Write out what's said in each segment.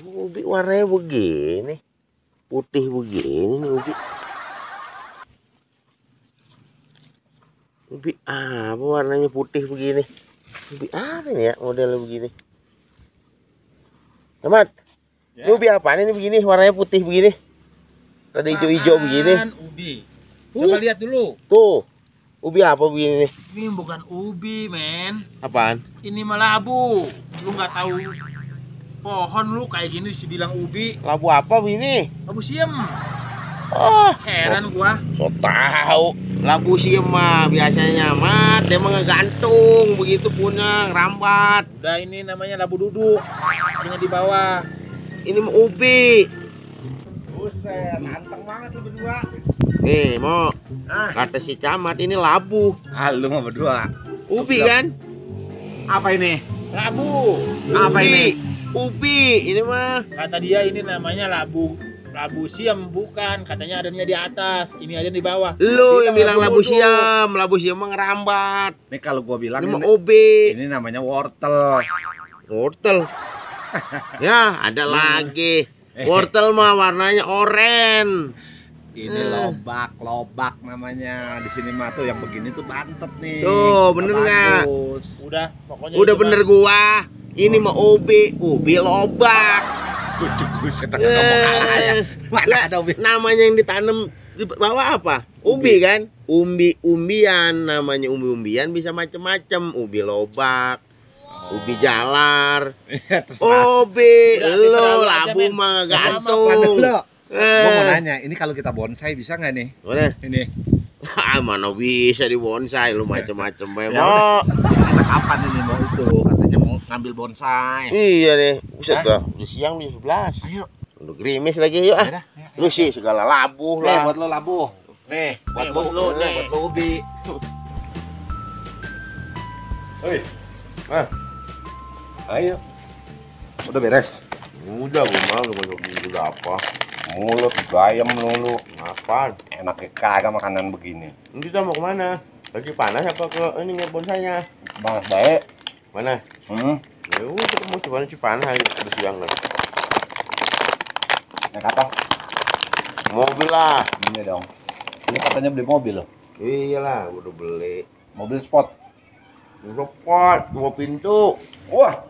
Ubi warnanya begini, putih begini nih ubi. Ubi apa warnanya putih begini? Ubi apa nih ya modelnya begini? Ahmad, ini ubi apa ini begini warnanya putih begini? Ada hijau-hijau begini. Ubi. Coba lihat dulu. Tuh, ubi apa begini nih? Ini bukan ubi, men. Apaan? Ini labu. Lu nggak tahu pohon lu kayak gini dibilang ubi. Labu apa begini? Labu siem. Oh, Heran gua. so tahu. Labu siem mah biasanya mat, dia mah ngegantung begitu punya rambat. Udah ini namanya labu duduk. Ada di bawah. Ini mah ubi. Buset, anteng banget lu berdua. Nih, mau kata si Camat ini labu. Ah, lu mah berdua. Ubi kan? Apa ini? Labu. Apa ini? Ubi. Ini mah Kata dia ini namanya labu. Labu siem bukan, katanya adanya di atas, ini ada di bawah. lu yang bilang labu duduk. siam. Labu siam mah ngerambat. Nih kalau gua bilang Ini mah ubi. ini namanya wortel. Wortel. Ya, ada lagi. Wortel mah warnanya oranye. Ini lobak namanya. Di sini mah tuh yang begini tuh bantet nih. Tuh, bener nggak? Bagus. Udah, pokoknya Udah itu bener mah. gua. Ini mah ubi lobak. Buset, kagak mau kalah ya. Mana ada ubi? Namanya yang ditanam di bawah apa? Ubi kan? Umbi-umbian, namanya umbi-umbian bisa macem-macem. Ubi lobak, ubi jalar, Terserah. ubi Udah, lo terserah lu aja, labu men. mah Mana gantung. lu? Gua mau Eh, nanya, ini kalau kita bonsai bisa nggak nih? mana? Ini. Mana bisa di bonsai lu macem-macem Ya bemo. Kita kapan ini mau itu? Katanya mau ngambil bonsai. Iya deh, buset Hah? dah. Udah siang jam 11. Ayo. Udah gerimis lagi yuk ah. Yaudah, ya, Lu sih segala labu nih lah. buat lo labu. Nih, buat Nih, lo, buat lu, nih. buat lo ubi. Hei. Ah. Ayo. Udah beres. Udah gua mau udah apa? Mulut bayam lu. Apaan? Enak kagak makanan begini. Ini kita mau kemana? Lagi panas apa ke ini ngeliat bonsainya? Banget baik. Mana? Ya udah kita mau coba Cipanah udah siang kan. Naik apa? Mobil lah. Ini dong. Ini katanya beli mobil loh. Iyalah, gua udah beli. Mobil sport. Sport 2 pintu. Wah,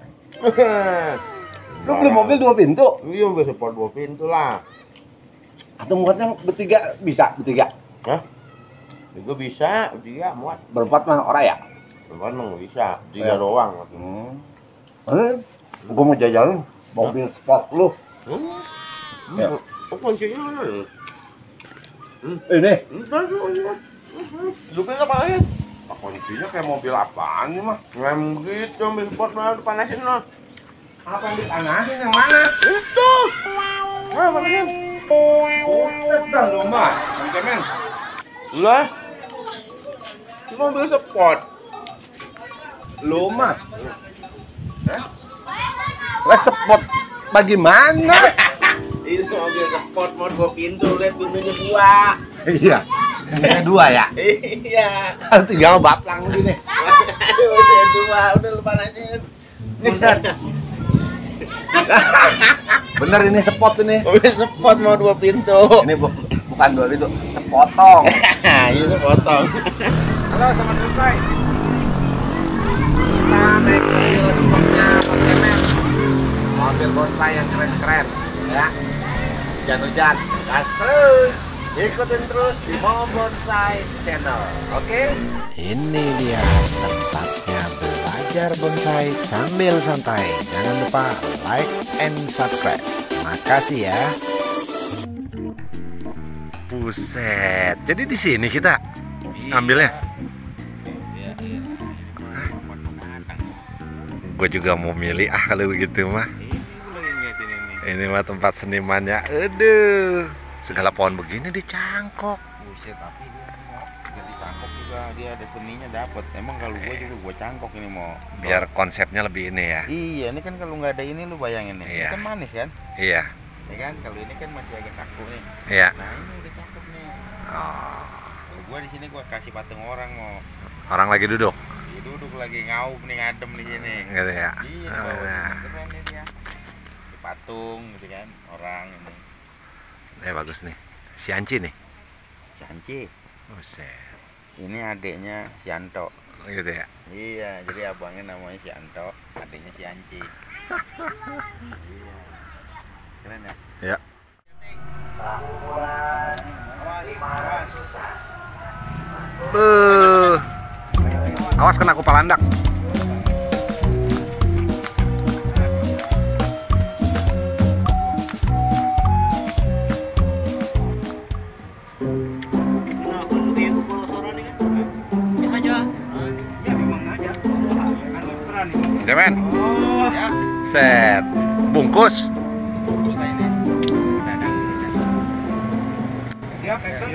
lu beli mobil 2 pintu? Iya, beli sport 2 pintu lah. Atau muatnya bertiga bisa? Bertiga? Hah? Juga bisa, dia muat. Berempat mah orang ya? Cuman nggak bisa, 3 doang. Gua mau jajalin mobil sport lu. Ya. Oh, kuncinya mana? Ini. Entar dulu. Lu pilih apaan? Kuncinya kayak mobil apaan nih mah? Rem gitu, ambil sport mah panasin lah. Apa yang dipanasin yang mana? Itu. Wah, panasin. Buset dah lu mah, men. Lah. Cuma mobil sport. Lu mah. Lah sport bagaimana? Itu mobil sport mau 2 pintu, lihat pintunya 2. Iya. Ini 2 ya? Iya. Tinggal baplang gini. Aduh, 2, udah lu panasin. Buset. Bener ini spot ini. Mobil sport mau 2 pintu. Ini bukan 2 itu, sepotong. Iya, potong. Halo sobat bonsai. Kita naik mobil spotnya Bang Kemen. Mobil bonsai yang keren-keren, ya. Hujan-hujan, gas terus. Ikutin terus di Mo Bonsai Channel, oke? Ini dia tempatnya belajar bonsai sambil santai. Jangan lupa like and subscribe. Makasih ya. Buset. Jadi di sini kita ngambilnya. Gue juga mau milih kalau begitu mah. Ini mah tempat senimannya. Aduh. Segala pohon begini dicangkok. Buset, tapi dia mau jadi cangkok. juga dia ada seninya dapat. Emang kalau gua juga gua cangkok ini mau. Biar konsepnya lebih ini ya. Iya, ini kan kalau nggak ada ini lu bayangin nih. Iya. Ini kan manis kan? Iya. Ya kan? Kalau ini kan masih agak kaku nih. Iya. Nah, ini udah cakep nih. Oh. Kalau gua di sini gua kasih patung orang mau. Orang lagi duduk. Dia duduk lagi ngaup nih ngadem di sini. Gitu ya. Iya, di bawah sini. Keren nih dia. Di patung gitu kan, orang ini. Bagus nih. Si Anci nih. Canci. Buset. Ini adiknya si Anto. Gitu ya. Iya, jadi abangnya namanya si Anto, adiknya si Anci. Iya. Keren ya? Ya. Awas kena kupalandak. Cemen. Ya, Set. Bungkus. setelah ini. Dadang. Siap, action.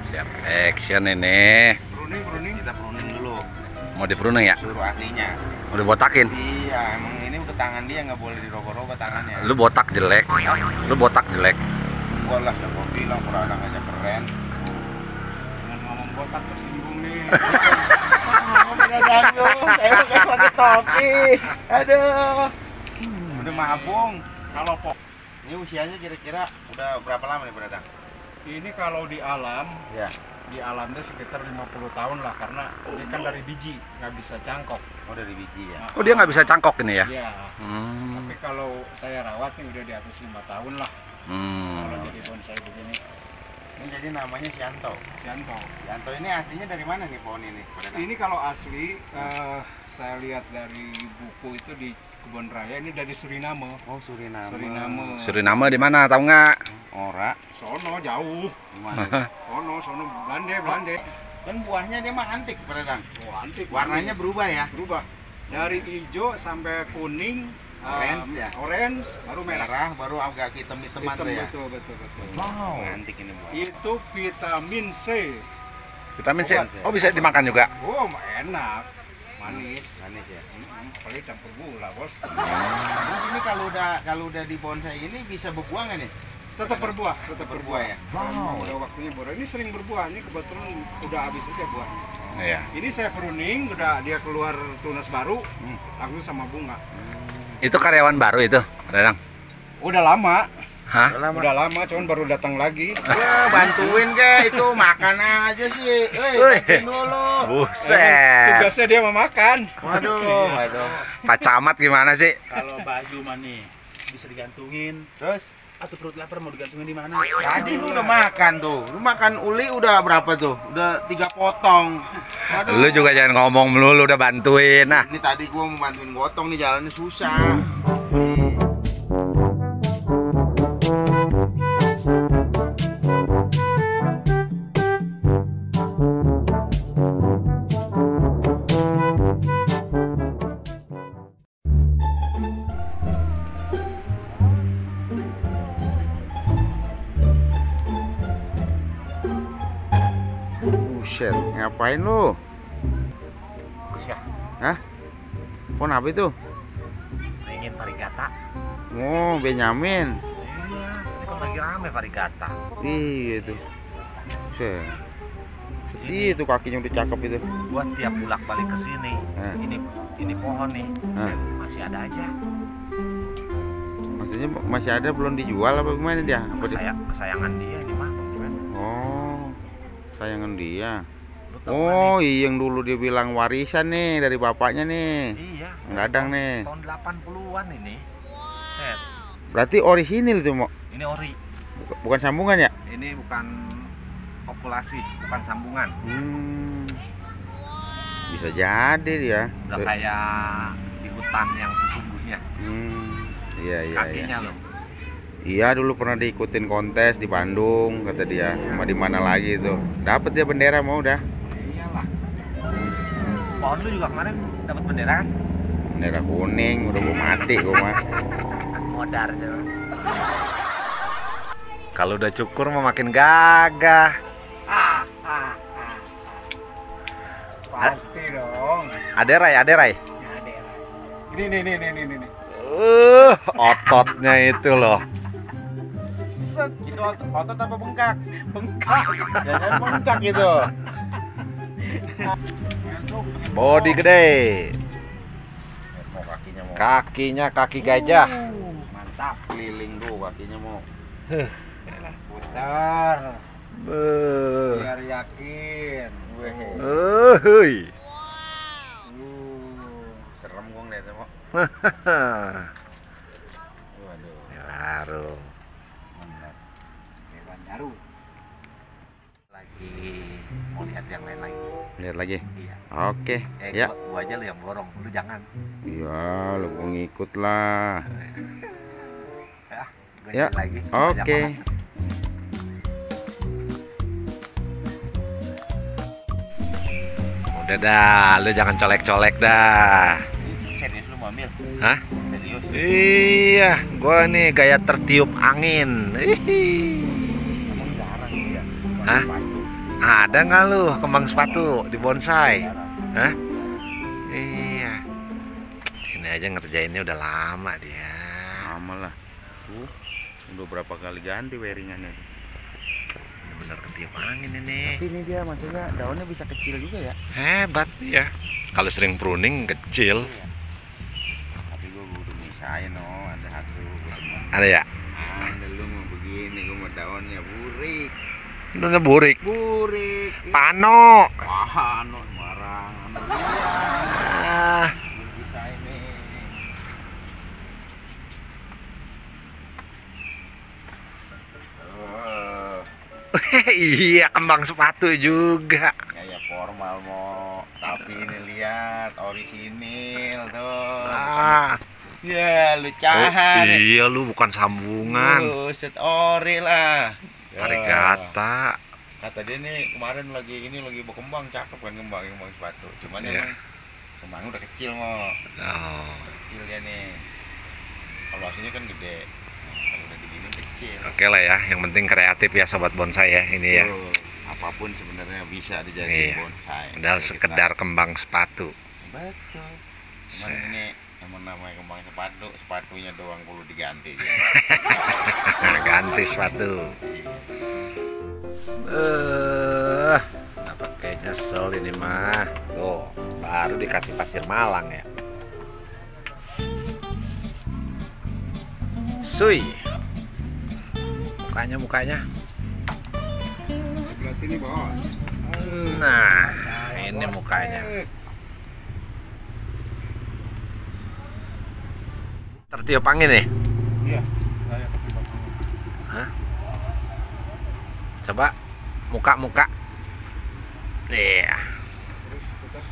Siap. Action ini. Pruning. Kita pruning dulu, Mau dipruning ya? suruh ahlinya. Mau dibotakin. Iya, emang ini udah tangan dia nggak boleh dirobek-robek tangannya. Lu botak jelek. Lu botak jelek. Gua lah siapa bilang Peradang aja keren. Dengan ngomong botak tersinggung nih. Peradang dong, saya udah pakai topi. Aduh. Udah mabung. Kalau pok Ini usianya kira-kira udah berapa lama nih Peradang? ini kalau di alam, Ya. di alamnya sekitar 50 tahun lah karena ini kan dari biji, nggak bisa cangkok. Oh, dari biji ya. Oh, dia nggak bisa cangkok ini ya? Iya. Hmm. Tapi kalau saya rawat nih udah di atas 5 tahun lah kalau jadi bonsai begini. Ini jadi namanya Sianto. Sianto. Sianto ini aslinya dari mana nih pohon ini? Peradang? Ini kalau asli saya lihat dari buku itu di Kebun Raya ini dari Suriname. Oh, Suriname. Suriname. Suriname di mana? Tahu nggak? Ora. Sono jauh. Gimana? Sono Belanda. Kan buahnya dia mah antik Peradang. Oh, antik. Warnanya manis. berubah ya. Berubah. Dari hijau sampai kuning, Orange ya? Orange, baru merah. Merah baru agak hitam-hitaman Hitam, tuh ya. betul. Wow. Antik ini buah. Itu vitamin C. Vitamin C. Obat ya? Oh, bisa dimakan juga. Oh, enak. Manis. Manis ya. Apalagi campur gula, Bos. Terus ini kalau udah di bonsai ini bisa berbuah nggak nih? Tetap berbuah, tetap Berbuah ya. Udah waktunya berbuah. Ini sering berbuah. Ini kebetulan udah habis aja buahnya. Iya. Ini saya pruning, udah dia keluar tunas baru, langsung sama bunga. Itu karyawan baru itu, Peradang. Udah lama, Hah? udah lama, cuman baru datang lagi. Ya, bantuin ke itu makan aja sih. Wih. Bantuin dulu. Buset. Tugasnya dia memakan. Waduh. Pak Camat gimana sih? Kalau baju mah nih bisa digantungin. Terus Atau perut lapar mau digantungin di mana? tadi lu udah makan tuh. Lu makan uli udah berapa tuh? Udah 3 potong. Waduh. Lu juga jangan ngomong melulu, udah bantuin. Nah, Ini tadi gua mau bantuin gotong nih, jalannya susah. Buset, ngapain lu? Hah? Pohon apa itu? ingin varigata. Oh, Benyamin. Iya, ini kan lagi rame varigata. Iya tuh. Buset. Itu kakinya udah cakep itu. Buat tiap bolak-balik ke sini, Hah? ini pohon nih, Hah? masih ada aja. Maksudnya masih ada belum dijual apa gimana dia? Apa dia? Kesayangan dia ini mah, Bang. Oh, sayangan dia. Lu tahu Oh, iya yang dulu dia bilang warisan nih dari bapaknya nih. Iya. Kang Dadang nih. Tahun 80-an ini. Set. Berarti orisinil tuh, Mo. Ini ori. Bukan sambungan ya? Ini bukan populasi, bukan sambungan. Bisa jadi dia. Udah kayak di hutan yang sesungguhnya. Iya, iya, iya. Kakinya loh. Iya, dulu pernah diikutin kontes di Bandung kata dia. Sama di mana lagi itu. Dapat dia bendera mau udah. Iyalah. Pohon lu juga kemarin dapat bendera kan? Bendera kuning, udah mau mati gua mah. Modar tuh. Kalau udah cukur mau makin gagah. Pasti dong. Aderai. Ya ada lah. Ini. Ototnya itu loh. Itu otot apa bengkak? Bengkak. Jangan bengkak itu. Body gede. Mau kakinya mau Kakinya kaki gajah. mantap, keliling tuh kakinya mau. Putar. Beuh. Biar yakin. Hei. Serem gua ngeliatnya mau. Waduh. Baru. Hewan baru. Lagi mau lihat yang lain lagi. Lihat lagi. Iya. Oke. Ya. Gua aja lu yang dorong, lu jangan. Iya, lu gua ngikut lah. Gua Ya. jalan lagi. Oke. Udah dah, lu jangan colek-colek dah. Serius lu mau ambil? Hah? Serius. Iya, gua nih gaya tertiup angin. Emang jarang ya. Hah? Ada nggak lu kembang sepatu di bonsai? Hah? Iya. Ini aja ngerjainnya udah lama dia. Lama lah. Udah berapa kali ganti wiringannya. Bener ketiup angin ini. Tapi ini dia maksudnya daunnya bisa kecil juga ya. Hebat ya. Kalau sering pruning kecil. Tapi gua udah misain ada satu. Ada ya? Ada lu mau begini, gua mau daunnya burik. Lu burik. Burik. Pano. Wah, anu marang. Ah. Bisa ini. Iya, kembang sepatu juga. Kayak formal mau, tapi ini lihat orisinil tuh. Ah. Ya, lu Oh, cari. iya lu bukan sambungan. Set ori lah. Ya. Varigata. Kata dia nih kemarin lagi berkembang, cakep kan kembang sepatu. Cuman Iya. emang kembangnya udah kecil mau. Oh. Kecil dia nih. Kalau aslinya kan gede. Kalau udah digini kecil. Oke lah ya, yang penting kreatif ya sobat bonsai ya ini ya. Tuh, apapun sebenarnya bisa dijadiin Iya. bonsai. Udah Bisa sekedar kembang sepatu. Betul. Cuman Se- ini emang namanya kembang sepatu, sepatunya doang perlu diganti. Ganti sepatu. Dapat kayak nyesel ini mah. Tuh, baru dikasih pasir malang ya. Suy. Mukanya. Sebelah sini, Bos. Nah, ini mukanya. Tertiup angin nih. Iya. Saya ketimpa. Hah? Coba muka. Iya. Terus putar.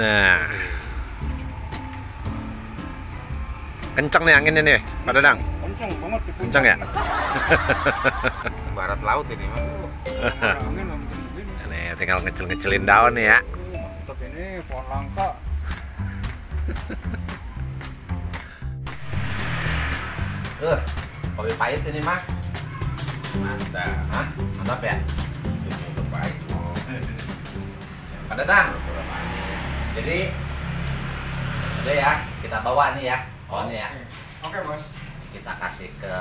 Nah. Kenceng nih anginnya nih, Pak Dadang. Kencang banget di puncak. Kenceng ya? Barat laut ini mah. Angin kencang begini. Nih, tinggal ngecil-ngecilin daun nih ya. Mantap ini pohon langka. Kopi pahit ini mah. Mantap. Hah? Mantap ya? Itu baik. Pak Dadang. Jadi udah ya, kita bawa nih ya. Pohonnya ya. Oke, Bos. Kita kasih ke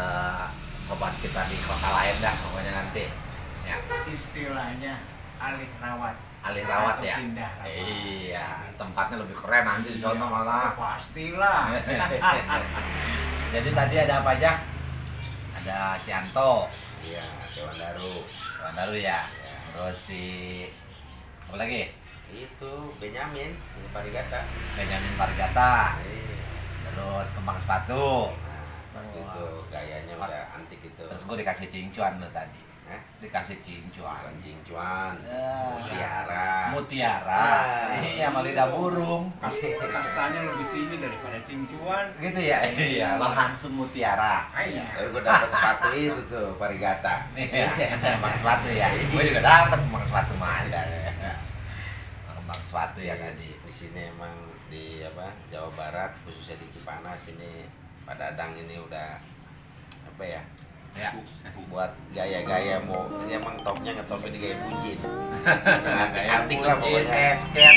sobat kita di kota lain dah pokoknya nanti. Ya. Istilahnya alih rawat. Alih rawat Atau ya. pindah rawat. Iya, tempatnya lebih keren nanti di sono malah. Pastilah. Jadi tadi ada apa aja? Ada Sianto, Iya, Dewan Daru. Wandaru ya. Terus si apa lagi? Itu Benyamin, ini Parigata. Benjamin Parigata. Iya. Terus kembang sepatu. Nah, itu gayanya udah antik itu. Terus gue dikasih cincuan tuh tadi. Hah? Dikasih cincuan. Cincuan, Ya. mutiara. Mutiara. Iya, sama lidah burung. Kastanya lebih tinggi daripada cincuan. Gitu ya. Iya, langsung mutiara. Iya. Tapi gue dapet sepatu itu tuh Parigata. Iya, kembang sepatu ya. Gue juga dapat kembang sepatu mah ada. Kembang sepatu ya tadi. Di sini emang di apa Jawa Barat khususnya di Cipanas ini Pak Dadang ini udah apa ya Ya. Buat gaya-gaya mau ini emang topnya ngetopnya di gaya buncin. Gaya Antik lah buncin, pokoknya. esket,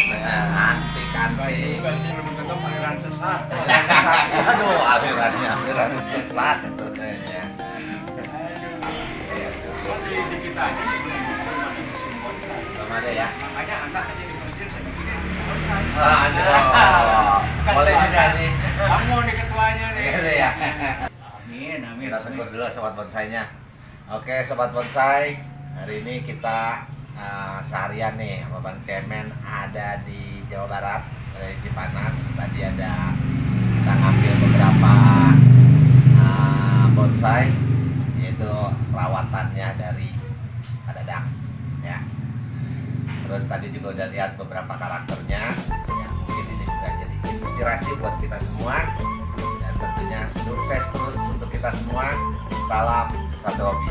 antik, antik. Belum ketemu aliran sesat. Aduh, aliran sesat tentunya. Di kita aja Belum ada ya? makanya angkat saja di masjid saya bikin mesin bonsai. Aduh, boleh juga nih. Kamu nih ketuanya nih. Gitu ya. Amin, amin. Kita tegur dulu sobat bonsainya. Oke, sobat bonsai, hari ini kita seharian nih sama Bang Kemen ada di Jawa Barat, dari Cipanas. Tadi ada kita ngambil beberapa bonsai, yaitu rawatannya dari Pak Dadang, ya. Terus tadi juga udah lihat beberapa karakternya, ya, mungkin ini juga jadi inspirasi buat kita semua. Dan tentunya sukses terus untuk kita semua. Salam satu hobi.